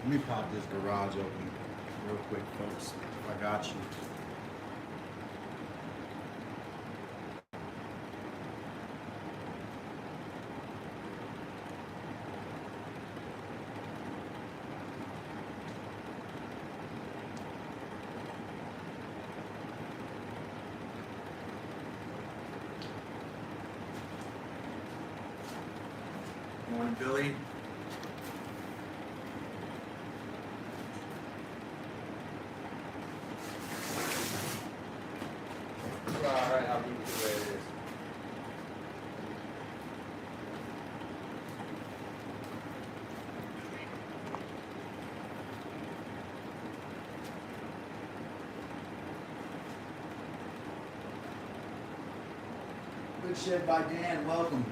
Let me pop this garage open real quick, folks. If I got you. Morning, Billy. Alright, I'll leave it the way it is. Good shed by Dan. Welcome.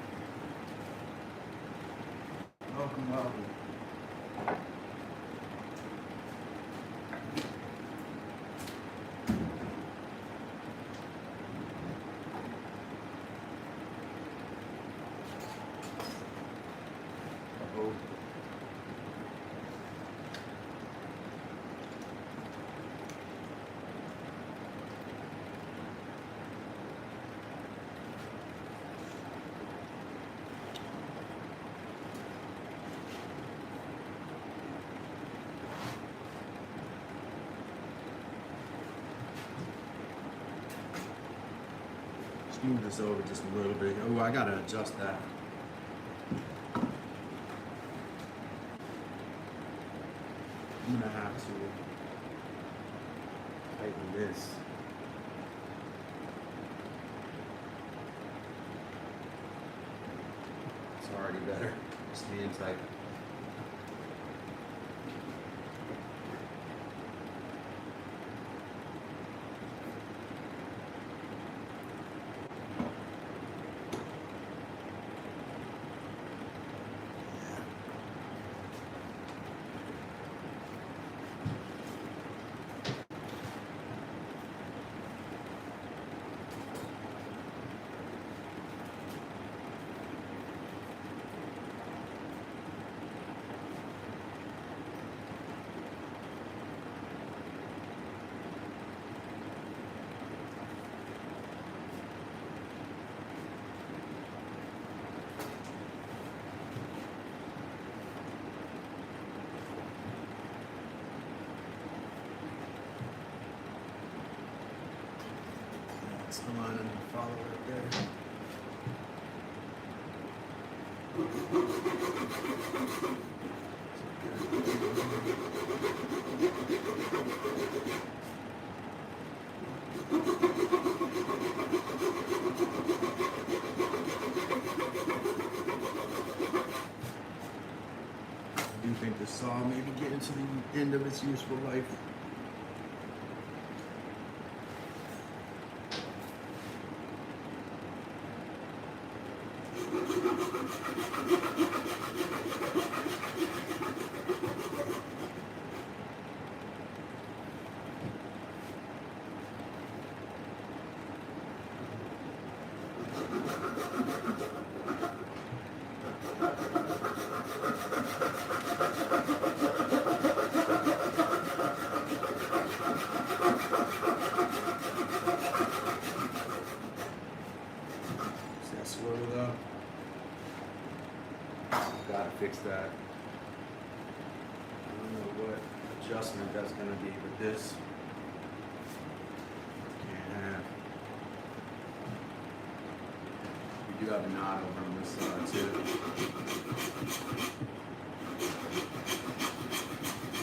Welcome, welcome. Uh-oh. Let's move this over just a little bit. Oh, I gotta adjust that. I'm gonna have to tighten this. It's already better. Staying tight. That's the line and follow right there. I do think this saw may be getting to the end of its useful life. Is that swirled up? Gotta fix that. I don't know what adjustment that's gonna be with this. Can't have. We do have a knot over on this side too.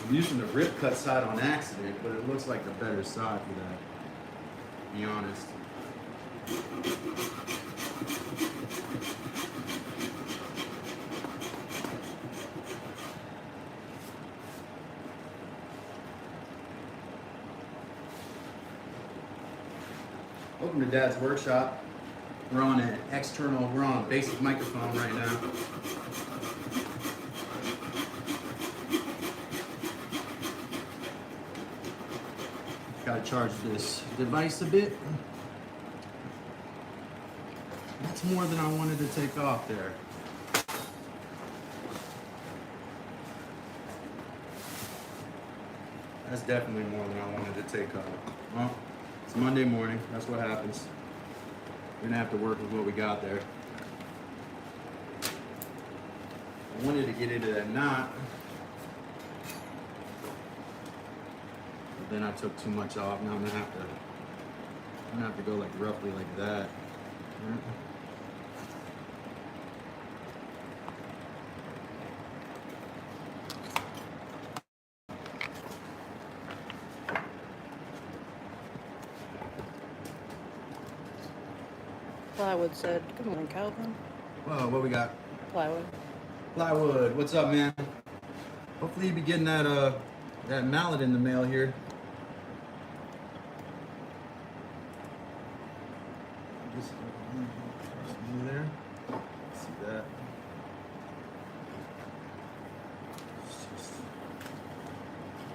I'm using the rip cut side on accident, but it looks like the better side for that, to be honest. Welcome to Dad's Workshop. We're on a basic microphone right now. Gotta charge this device a bit. That's more than I wanted to take off there. That's definitely more than I wanted to take off. Well, it's Monday morning. That's what happens. We're gonna have to work with what we got there. I wanted to get into that knot, but then I took too much off. Now I'm gonna have to go like roughly like that. Plywood said, "Good morning, Calvin." Well, what we got? Plywood. Plywood, what's up, man? Hopefully you be getting that that mallet in the mail here. Just there. See that?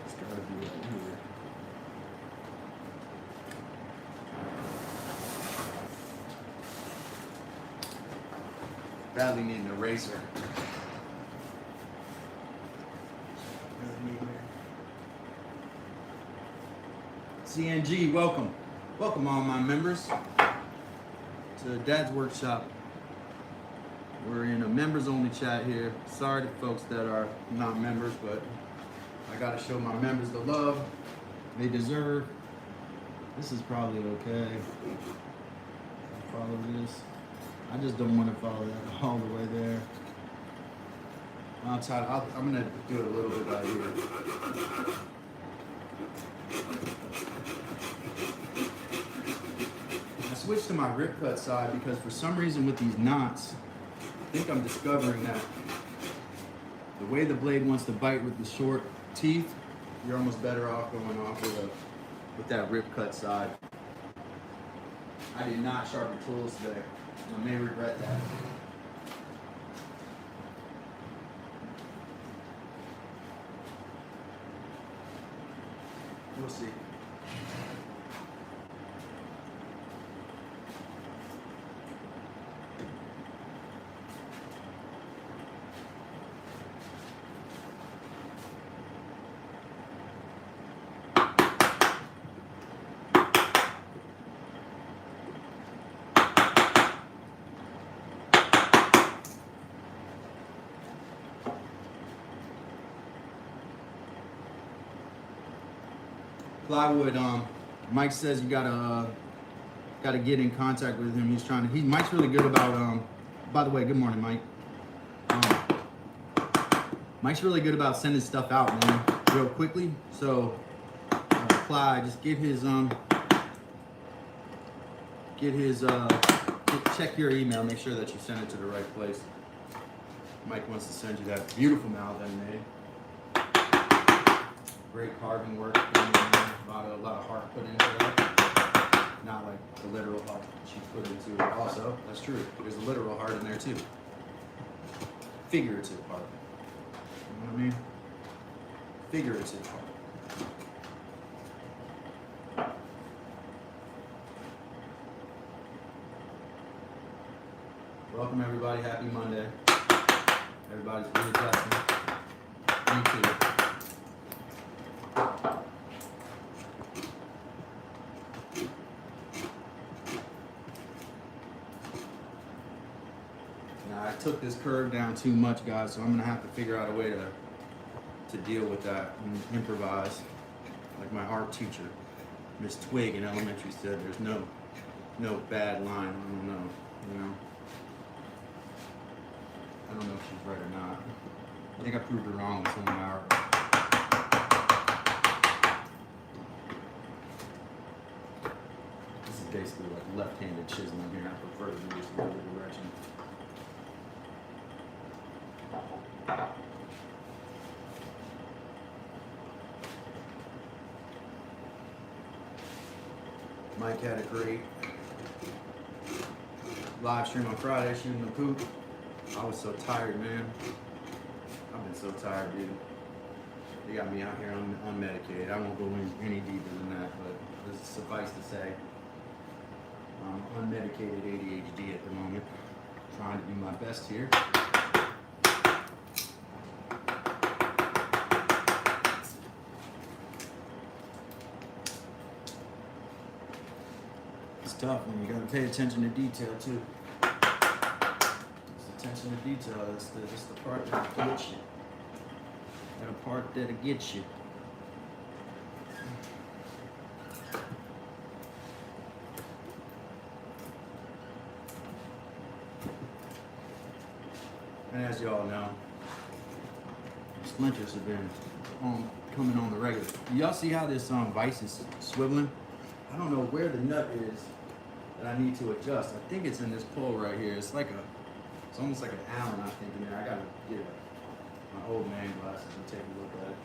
It's gotta be right here. Badly need an eraser. CNG, welcome. Welcome all my members to Dad's Workshop. We're in a members only chat here. Sorry to folks that are not members, but I gotta show my members the love they deserve. This is probably okay. I'll follow this. I just don't want to follow that all the way there. I'm gonna do it a little bit right here. I switched to my rip cut side because for some reason with these knots, I think I'm discovering that the way the blade wants to bite with the short teeth, you're almost better off going off with that rip cut side. I did not sharpen tools today. I may regret that. We'll see. Plywood, Mike says you gotta get in contact with him. Mike's really good about, by the way, good morning, Mike. Mike's really good about sending stuff out, man, real quickly. So, Ply, just check your email, make sure that you send it to the right place. Mike wants to send you that beautiful mallet that he made. Great carving work, a lot of heart put into that. Not like the literal heart she put into it also. That's true. There's a literal heart in there too. Figurative heart. You know what I mean? Figurative heart. Welcome everybody, happy Monday. Everybody's readjusting. Me too. I took this curve down too much, guys, so I'm gonna have to figure out a way to deal with that and improvise. Like my art teacher, Miss Twig in elementary said, there's no bad line. I don't know, you know. I don't know if she's right or not. I think I proved her wrong with some of my art. This is basically like left-handed chiseling here. I prefer to do this in the other direction. Mike had a great live stream on Friday shooting the poop. I was so tired, man. I've been so tired, dude. They got me out here unmedicated. I won't go any deeper than that, but just suffice to say, I'm unmedicated ADHD at the moment. Trying to do my best here. tough when you gotta pay attention to detail too. It's attention to detail. It's the part that gets you. That part that gets you. And as y'all know, splinters have been coming on the regular. Y'all see how this vise is swiveling? I don't know where the nut is that I need to adjust. I think it's in this pull right here. It's almost like an Allen, I think, in there. I gotta get my old man glasses and take a look at it.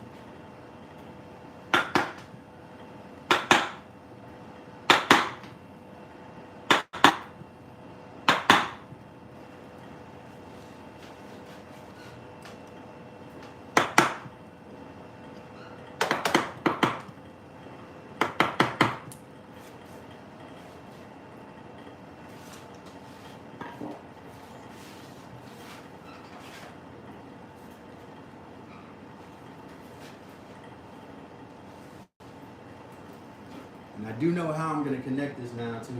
And I do know how I'm going to connect this now to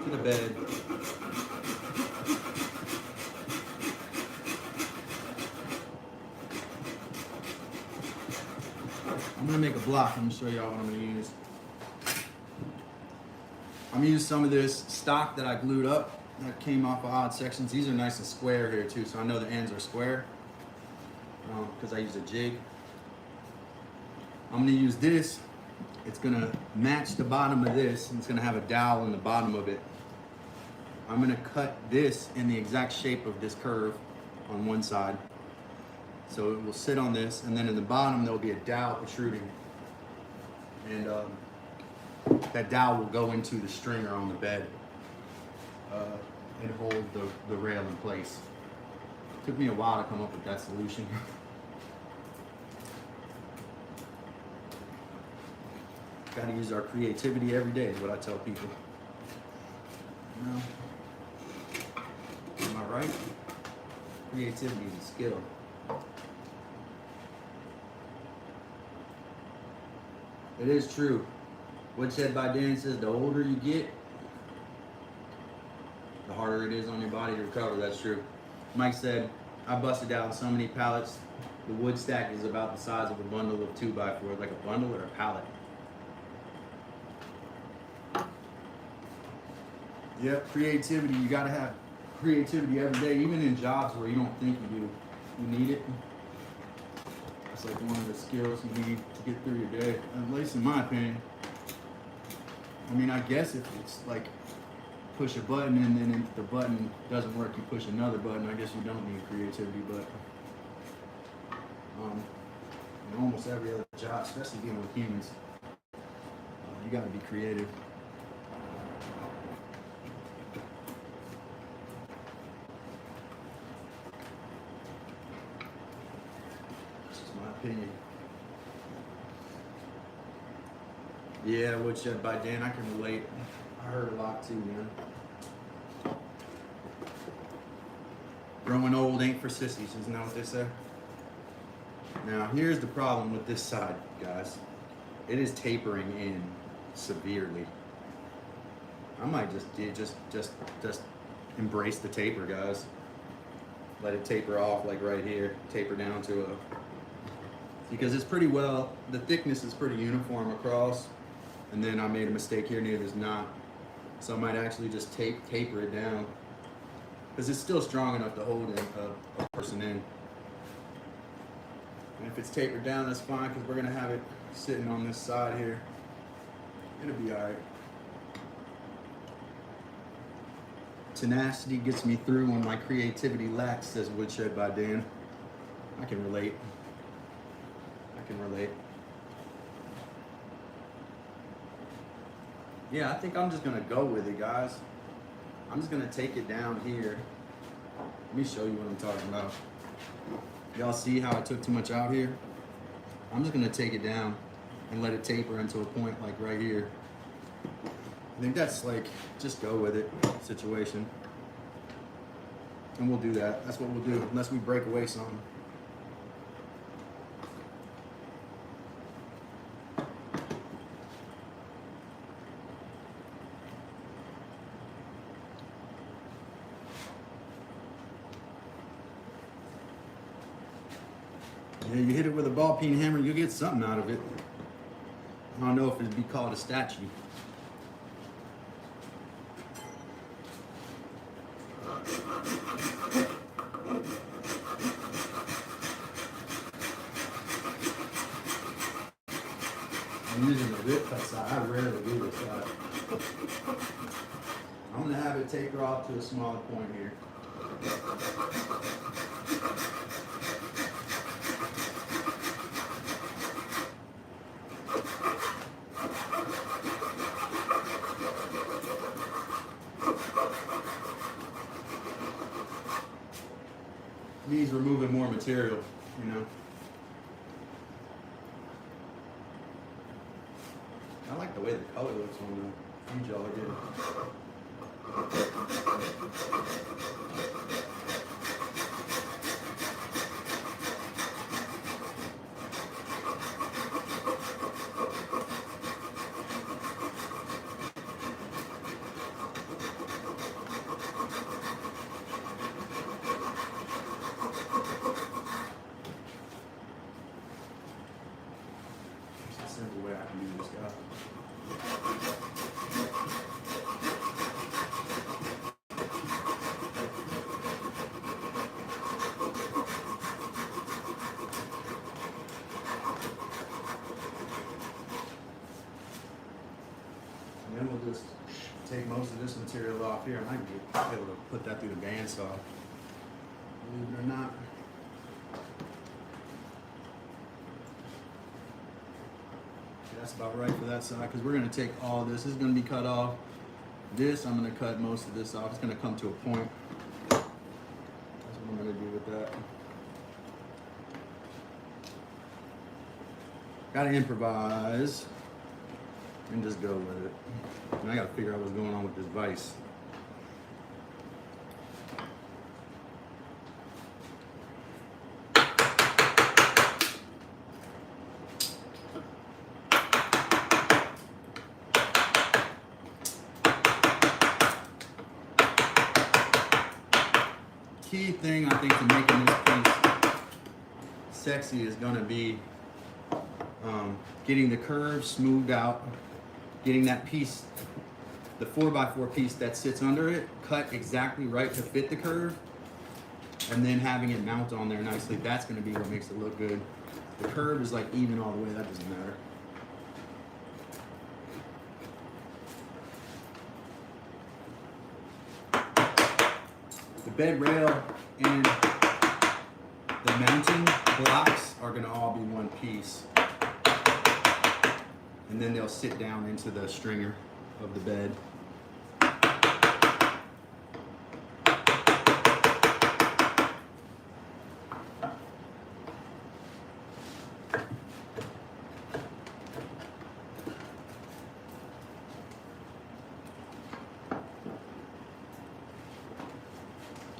the bed. I'm going to make a block. I'm going to show y'all what I'm going to use. I'm going to use some of this stock that I glued up that came off of odd sections. These are nice and square here too, so I know the ends are square because I use a jig. I'm going to use this. It's gonna match the bottom of this, and it's gonna have a dowel in the bottom of it. I'm gonna cut this in the exact shape of this curve on one side. So it will sit on this, and then in the bottom there'll be a dowel protruding. And that dowel will go into the stringer on the bed and hold the rail in place. It took me a while to come up with that solution. Got to use our creativity every day is what I tell people. You know? Am I right? Creativity is a skill. It is true. Woodshed by Dan says the older you get, the harder it is on your body to recover. That's true. Mike said, I busted out so many pallets. The wood stack is about the size of a bundle of 2x4, like a bundle or a pallet. Yep, creativity. You gotta have creativity every day, even in jobs where you don't think you do. You need it. It's like one of the skills you need to get through your day, at least in my opinion. I mean, I guess if it's like push a button and then if the button doesn't work, you push another button. I guess you don't need creativity, but in almost every other job, especially dealing with humans, you gotta be creative. Opinion. Yeah, Woodshed by Dan, I can relate. I heard a lot too, man. Growing old ain't for sissies, isn't that what they say? Now, here's the problem with this side, guys. It is tapering in severely. I might just embrace the taper, guys. Let it taper off, like right here. Taper down to a... Because it's pretty well, the thickness is pretty uniform across, and then I made a mistake here near this knot, so I might actually just taper it down, because it's still strong enough to hold a person in. And if it's tapered down, that's fine, because we're going to have it sitting on this side here. It'll be all right. Tenacity gets me through when my creativity lacks, says Woodshed by Dan. I can relate. Yeah, I think I'm just gonna go with it, guys. I'm just gonna take it down here. Let me show you what I'm talking about. Y'all see how I took too much out here? I'm just gonna take it down and let it taper into a point like right here. I think that's like, just go with it situation. And we'll do that. That's what we'll do, unless we break away something. Yeah, you hit it with a ball peen hammer, you'll get something out of it. I don't know if it'd be called a statue. I'm using the whip cut side. I rarely do this side. I'm gonna have it taper off to a smaller point here. Needs removing more material, you know. I like the way the color looks on the feed jar again. It's a simple way I can do this, guys. And then we'll just take most of this material off here. I might be able to put that through the bandsaw. Believe it or not. That's about right for that side because we're going to take all of this. This is going to be cut off. This, I'm going to cut most of this off. It's going to come to a point. That's what I'm going to do with that. Got to improvise and just go with it. And I got to figure out what's going on with this vise. Key thing I think to making this piece sexy is going to be getting the curve smoothed out, getting that piece, the 4x4 piece that sits under it, cut exactly right to fit the curve, and then having it mount on there nicely. That's going to be what makes it look good. The curve is like even all the way, that doesn't matter. The bed rail and the mounting blocks are going to all be one piece. And then they'll sit down into the stringer of the bed.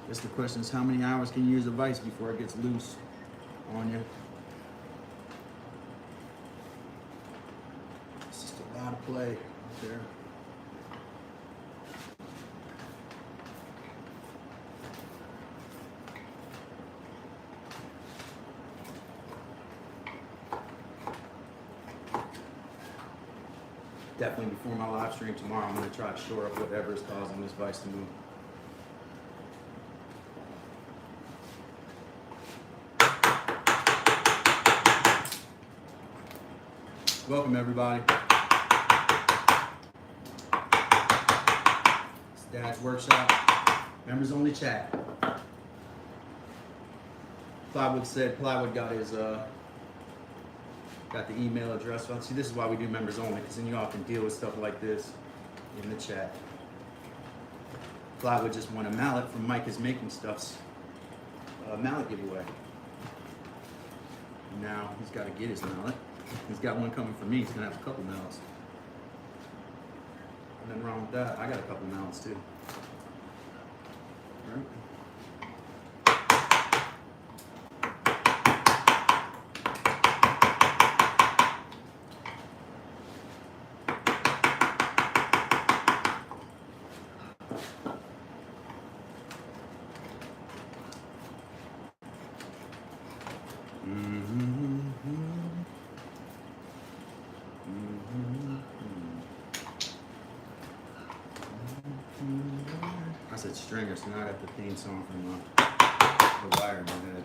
Guess the question is, how many hours can you use a vise before it gets loose on you? It's just a lot of play out there. Definitely before my live stream tomorrow, I'm going to try to shore up whatever is causing this vise to move. Welcome everybody. It's Dad's Workshop. Members only chat. Plywood got his got the email address. Well, see, this is why we do members only, because then you all can deal with stuff like this in the chat. Plywood just won a mallet from Mike is Making Stuff's mallet giveaway. Now he's got to get his mallet. He's got one coming for me. He's gonna have a couple mallets. Nothing wrong with that. I got a couple mallets too. All right. Mm-hmm. said stringer, so now I got the theme song from the wire in my head.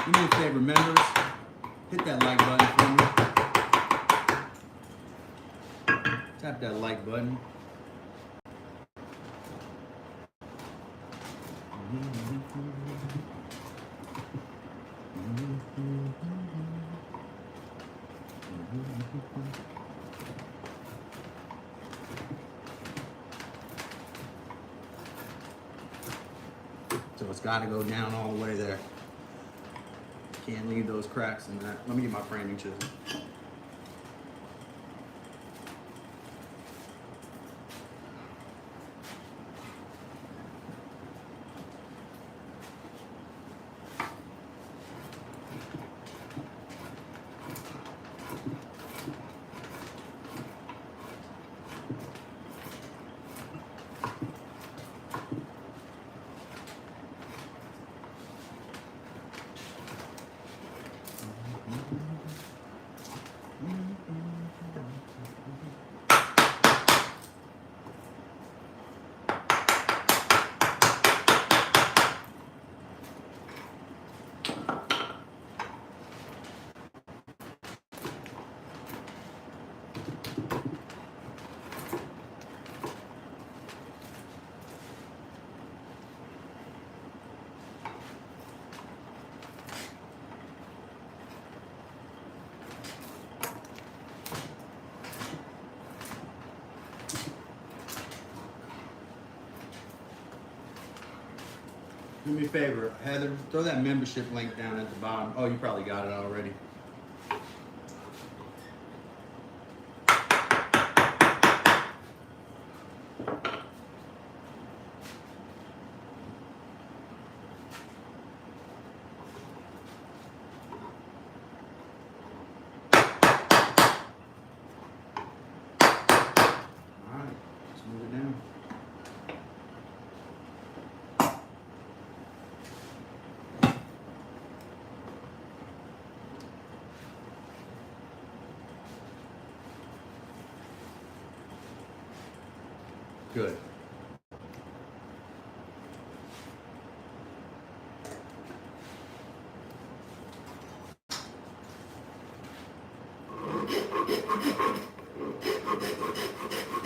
Do me a favor, members, hit that like button for me. Tap that like button. So it's got to go down all the way there. Can't leave those cracks in that. Let me get my framing chisel. Do me a favor, Heather, throw that membership link down at the bottom. Oh, you probably got it already. All right, let's move it down. Good.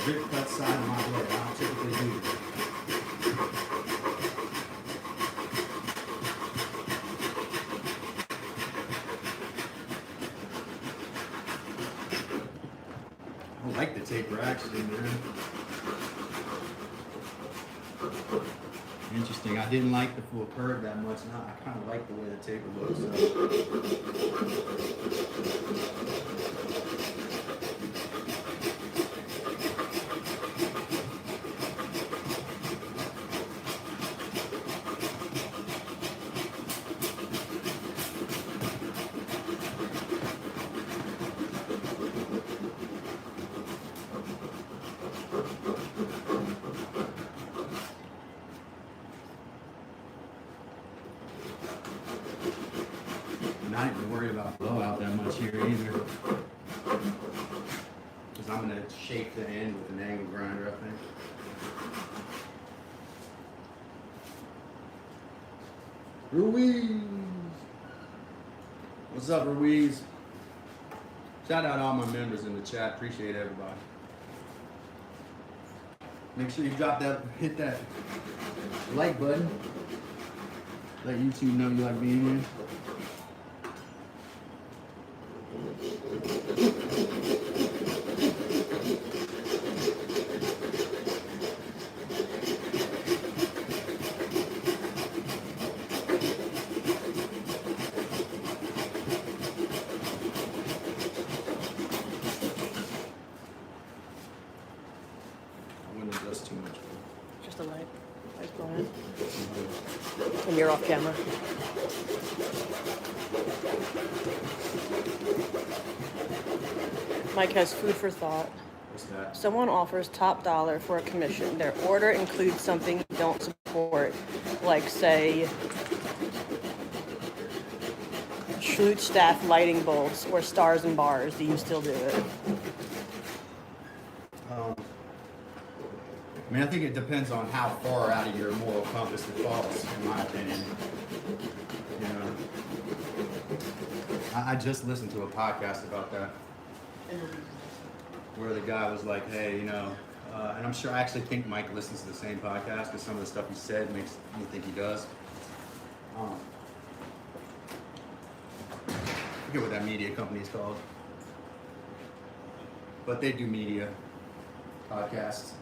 Rip cut side of my blade. I don't typically do that. I like the taper actually, man. Interesting. I didn't like the full curve that much. Now I kind of like the way the taper looks. I ain't worried about blowout that much here either. Because I'm going to shape the end with an angle grinder, I think. Ruiz! What's up, Ruiz? Shout out all my members in the chat. Appreciate everybody. Make sure you hit that like button. Let YouTube know you like being here. Too much. Just a light. Light's going in. And you're off camera. Mike has food for thought. What's that? Someone offers top dollar for a commission. Their order includes something you don't support, like say Schlute staff lighting bolts or stars and bars. Do you still do it? I mean, I think it depends on how far out of your moral compass it falls, in my opinion. You know, I just listened to a podcast about that, where the guy was like, hey, you know, and I'm sure, I actually think Mike listens to the same podcast because some of the stuff he said makes me think he does. I forget what that media company is called, but they do media podcasts.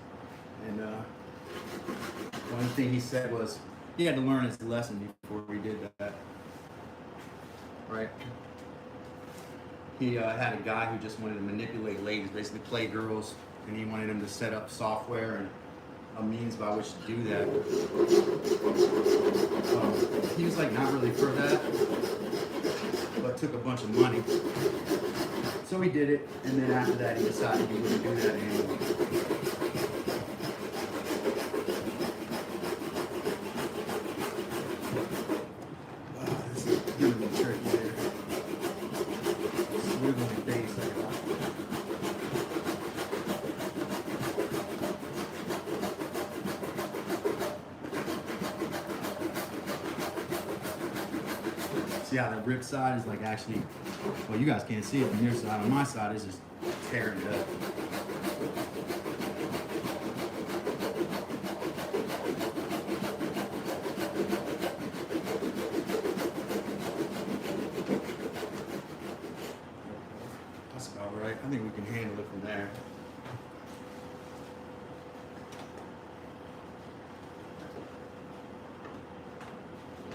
And one thing he said was he had to learn his lesson before he did that. Right? He had a guy who just wanted to manipulate ladies, basically play girls, and he wanted him to set up software and a means by which to do that. He was like not really for that, but took a bunch of money. So he did it, and then after that he decided he wouldn't do that anymore. See how that rip side is like actually, well, you guys can't see it from your side. On my side, it's just tearing it up. That's about right. I think we can handle it from there.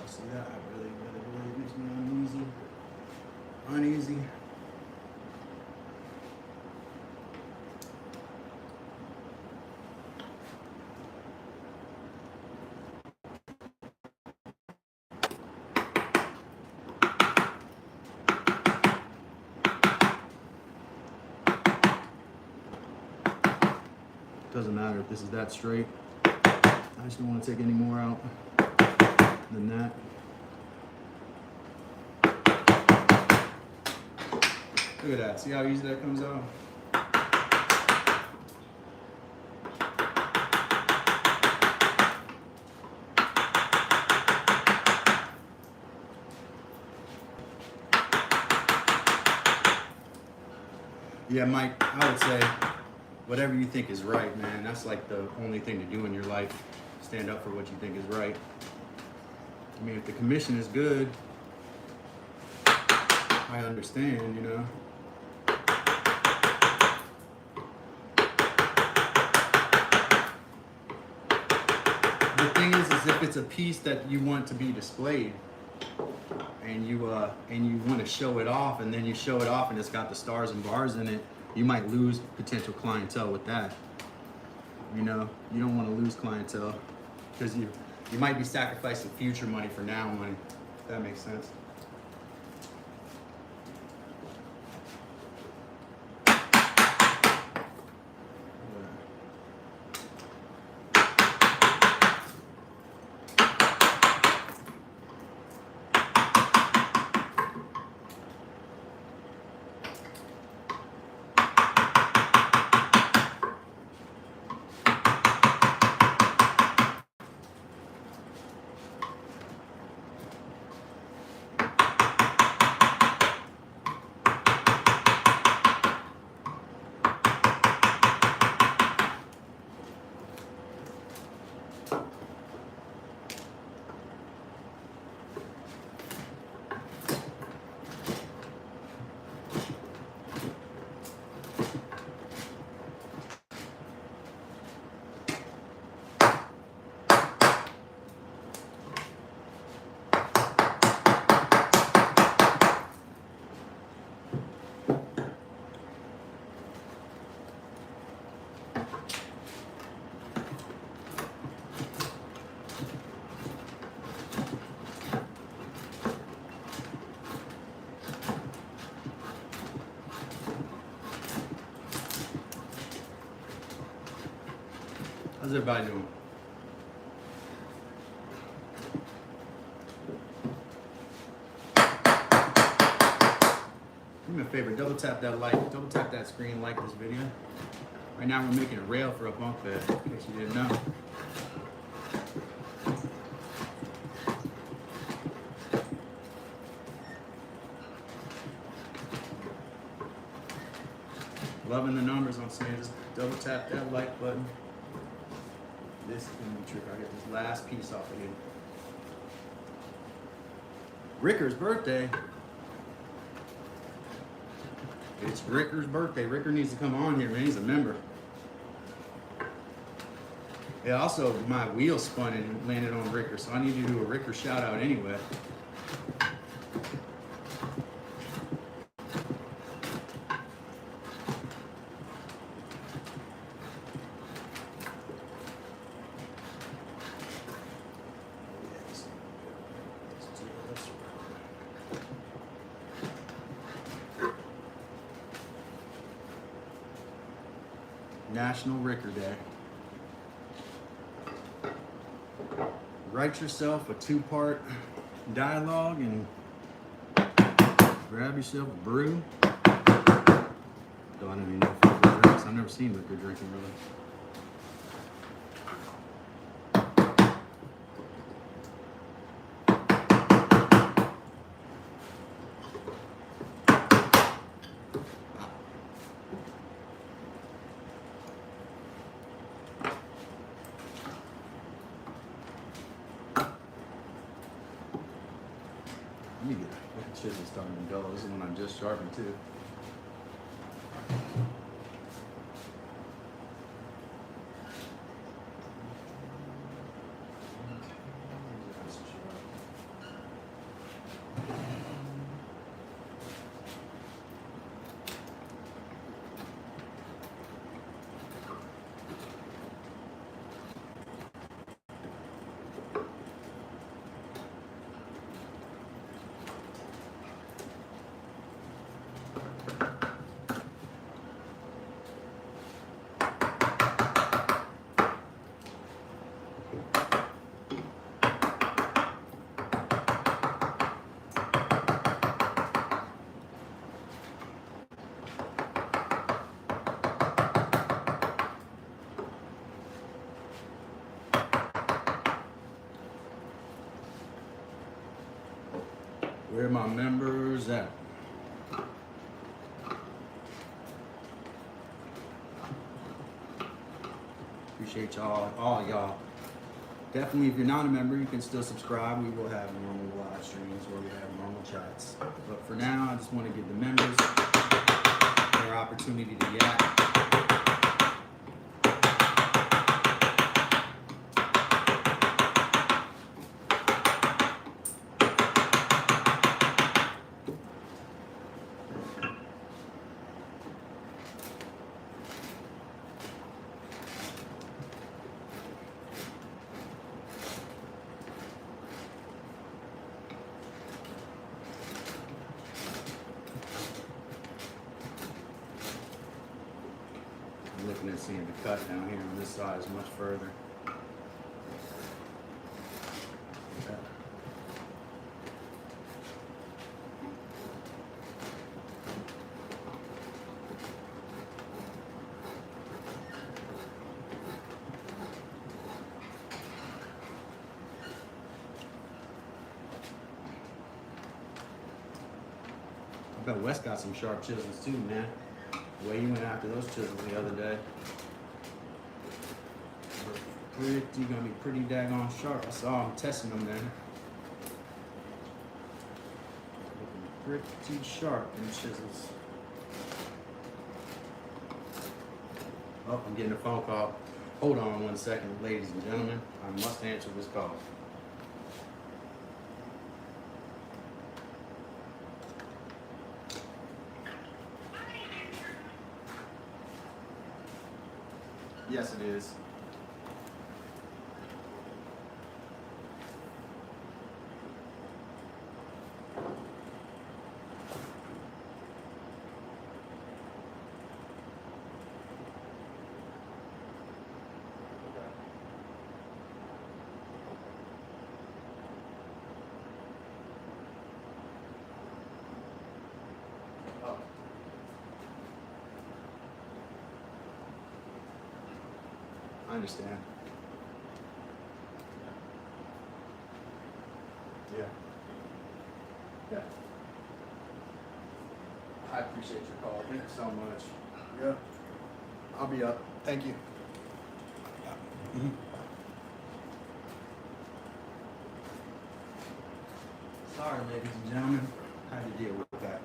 See that? Really makes me uneasy. Doesn't matter if this is that straight. I just don't want to take any more out than that. Look at that. See how easy that comes out? Yeah, Mike, I would say whatever you think is right, man. That's like the only thing to do in your life. Stand up for what you think is right. I mean, if the commission is good, I understand, you know. The thing is if it's a piece that you want to be displayed, and you want to show it off, and then you show it off and it's got the stars and bars in it, you might lose potential clientele with that. You know, you don't want to lose clientele because you might be sacrificing future money for now money. If that makes sense. How's everybody doing? Do me a favor, double tap that like, double tap that screen, like this video. Right now we're making a rail for a bunk bed, in case you didn't know. Loving the numbers I'm saying, just double tap that like button. This is gonna be tricky. I get this last piece off of here. Ricker's birthday. It's Ricker's birthday. Ricker needs to come on here, man. He's a member. Yeah, also my wheel spun and landed on Ricker, so I need to do a Ricker shout out anyway. National Ricker Day. Write yourself a 2-part dialogue and grab yourself a brew. Though I don't even know if Ricker drinks. I've never seen Ricker drinking really. Let me get that chisel starting to dull. This is one I just sharpened too. Where are my members at? Appreciate y'all, all y'all. Definitely, if you're not a member, you can still subscribe. We will have normal live streams where we have normal chats. But for now, I just want to give the members their opportunity to yak. I'm looking at seeing the cut down here on this side is much further. I bet Wes got some sharp chisels too, man. The way you went after those chisels the other day. Gonna be pretty daggone sharp. I saw him testing them then. Looking pretty sharp in chisels. Oh, I'm getting a phone call. Hold on 1 second, ladies and gentlemen. I must answer this call. Yes, it is. Oh. I understand. Yeah. Yeah. I appreciate your call. Thank you so much. Yeah. I'll be up. Thank you. Sorry, ladies and gentlemen. I had to deal with that.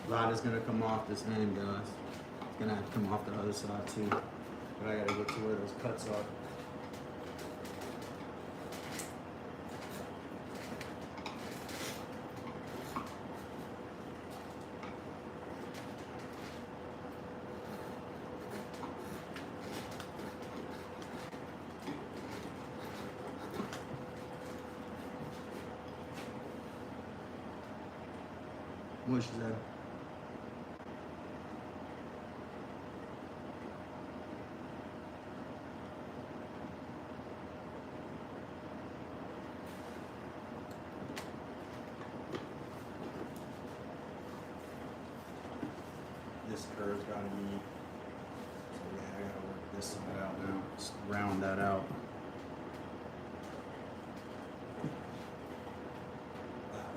A lot is gonna come off this end, guys. It's gonna have to come off the other side too. But I gotta get to where those cuts are. What she said? This curve's gotta be, so yeah, I gotta work this side out now. Just round that out.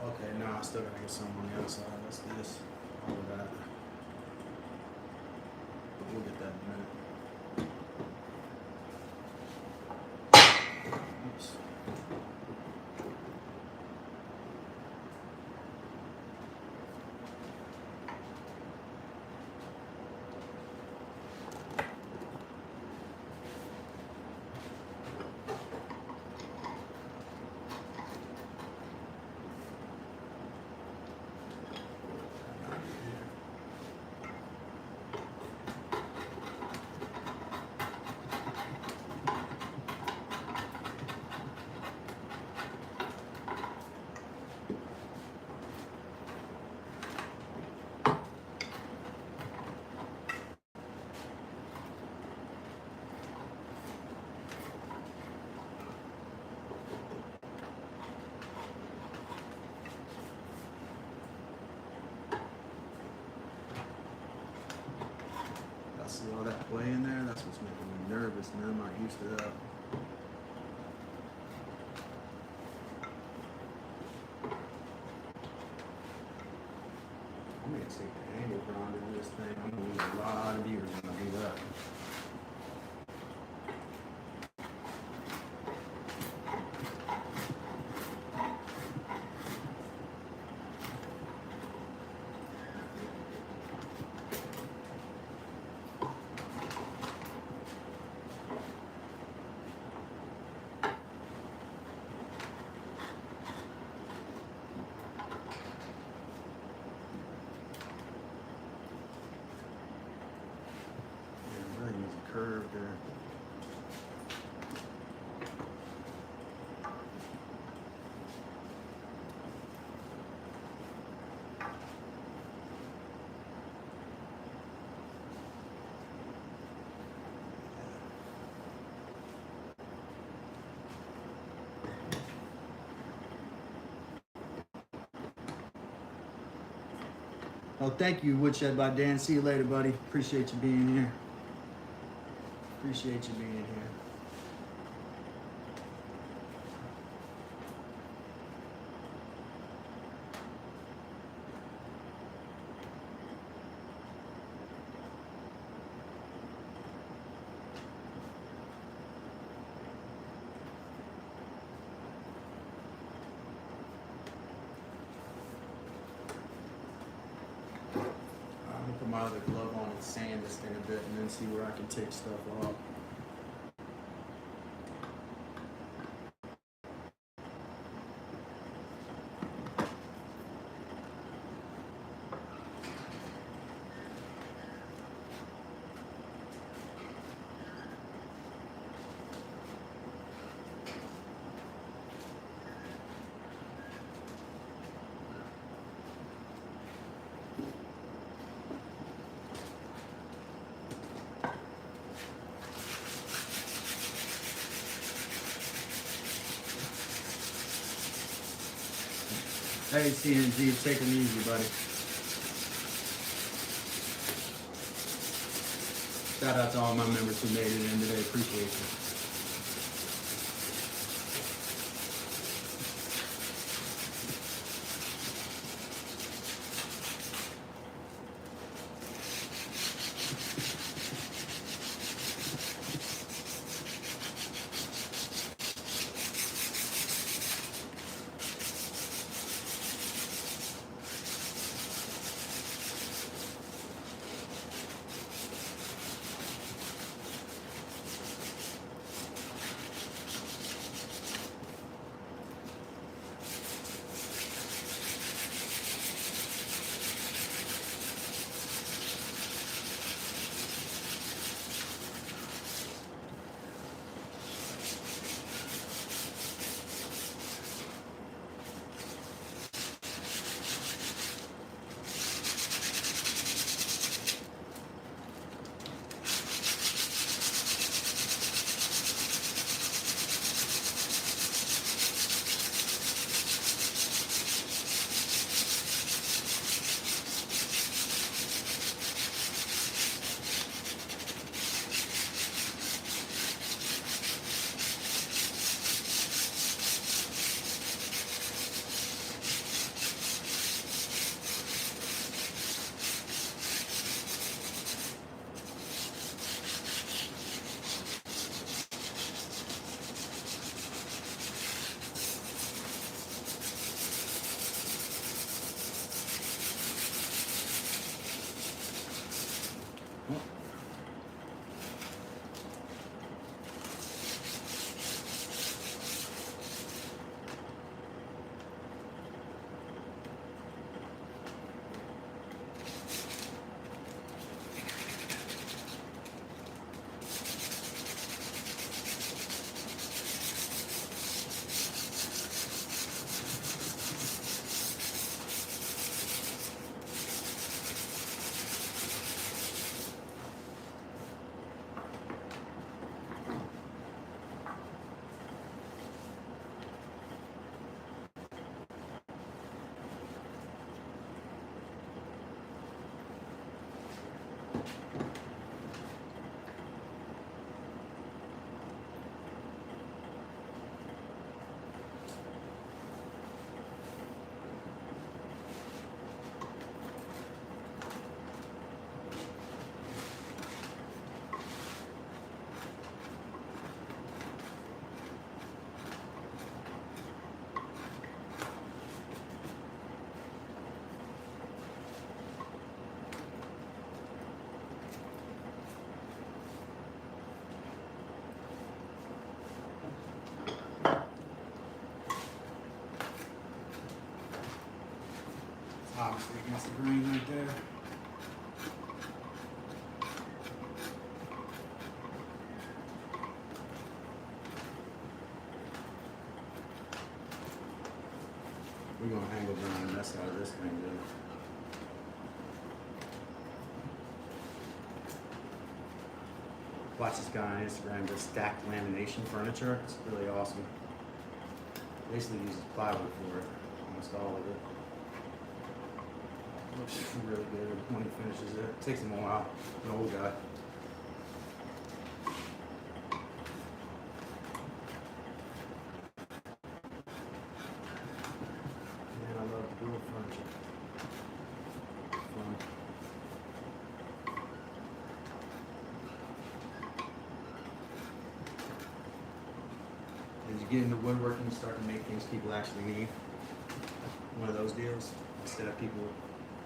Okay, no, I still gotta get some on the other side. Let's do this. All of that. We'll get that in a minute. Oops. I see all that play in there. That's what's making me nervous, man. I'm not used to that. I'm gonna take the angle grinder in this thing. I'm gonna lose a lot of viewers when I do that. Yeah, really needs a curve there. Oh, thank you, Woodshed by Dan. See you later, buddy. Appreciate you being here. Appreciate you being here. I'm gonna put my other glove on and sand this thing a bit and then see where I can take stuff off. Hey, CNG, take it easy, buddy. Shout out to all my members who made it in today. Appreciate you. Obviously against the grain right there. We're gonna angle down the mess out of this thing, dude. Watch this guy on Instagram just stacked lamination furniture. It's really awesome. Basically uses plywood for it, almost all of it. Looks really good when he finishes it. Takes him a while, an old guy. Man, I love to build furniture. Fun. As you get into woodworking, you start to make things people actually need. One of those deals. Instead of people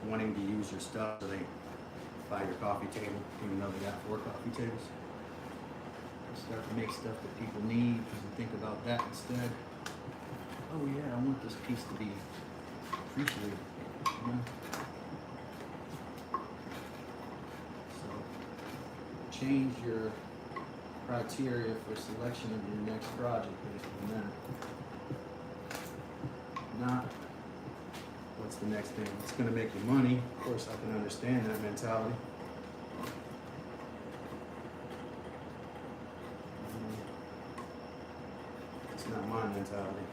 wanting to use your stuff so they Buy your coffee table, even though they got 4 coffee tables. Start to make stuff that people need because you think about that instead. Oh yeah, I want this piece to be appreciated. You know? So change your criteria for selection of your next project based on that. Not what's the next thing? It's gonna make you money. Of course, I can understand that mentality. It's not my mentality.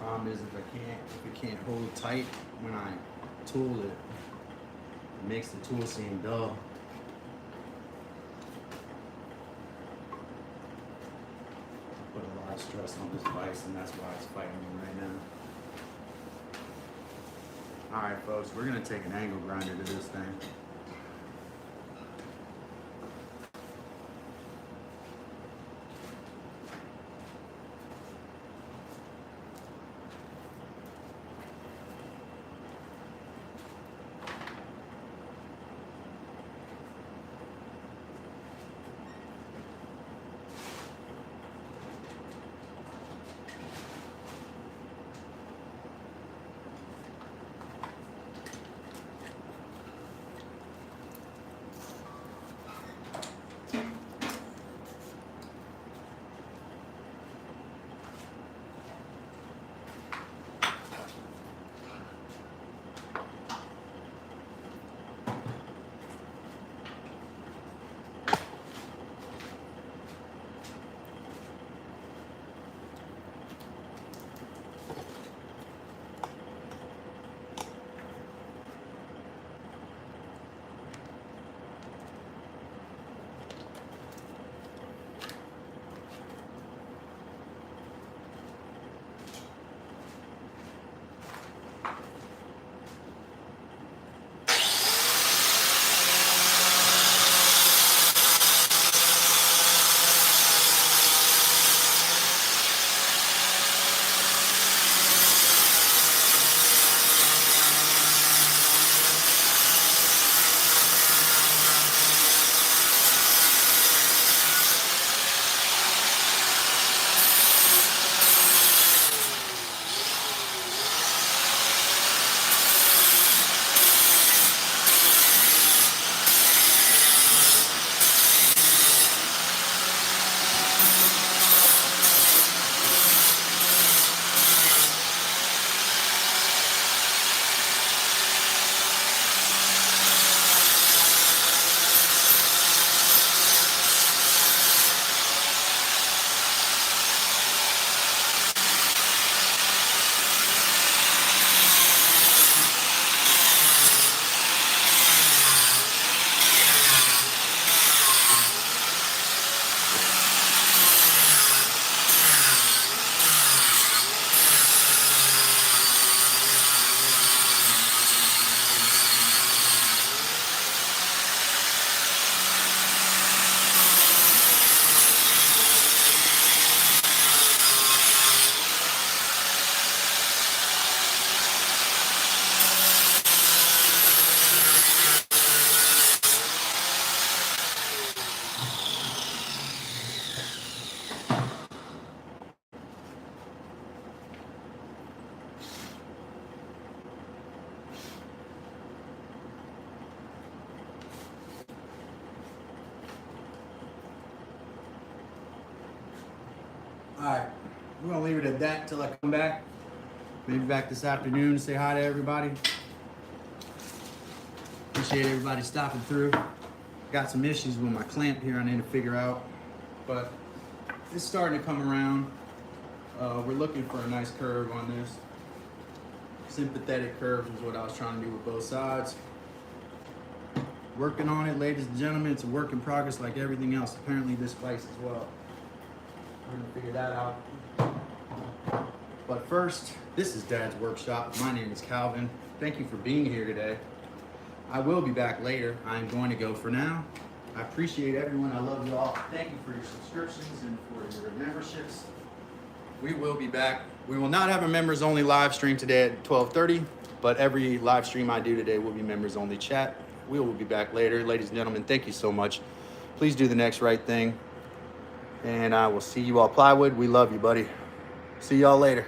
Problem is if it can't hold tight when I tool it, it makes the tool seem dull. I put a lot of stress on this vise and that's why it's fighting me right now. Alright folks, we're gonna take an angle grinder to this thing. Alright, we're gonna leave it at that until I come back. Maybe back this afternoon to say hi to everybody. Appreciate everybody stopping through. Got some issues with my clamp here I need to figure out, but it's starting to come around. We're looking for a nice curve on this. Sympathetic curves is what I was trying to do with both sides. Working on it, ladies and gentlemen. It's a work in progress like everything else. Apparently this vise as well. We're gonna figure that out. But first, this is Dad's Workshop. My name is Calvin. Thank you for being here today. I will be back later. I'm going to go for now. I appreciate everyone. I love you all. Thank you for your subscriptions and for your memberships. We will be back. We will not have a members only live stream today at 12:30, but every live stream I do today will be members only chat. We will be back later. Ladies and gentlemen, thank you so much. Please do the next right thing. And I will see you all. Plywood, we love you, buddy. See y'all later.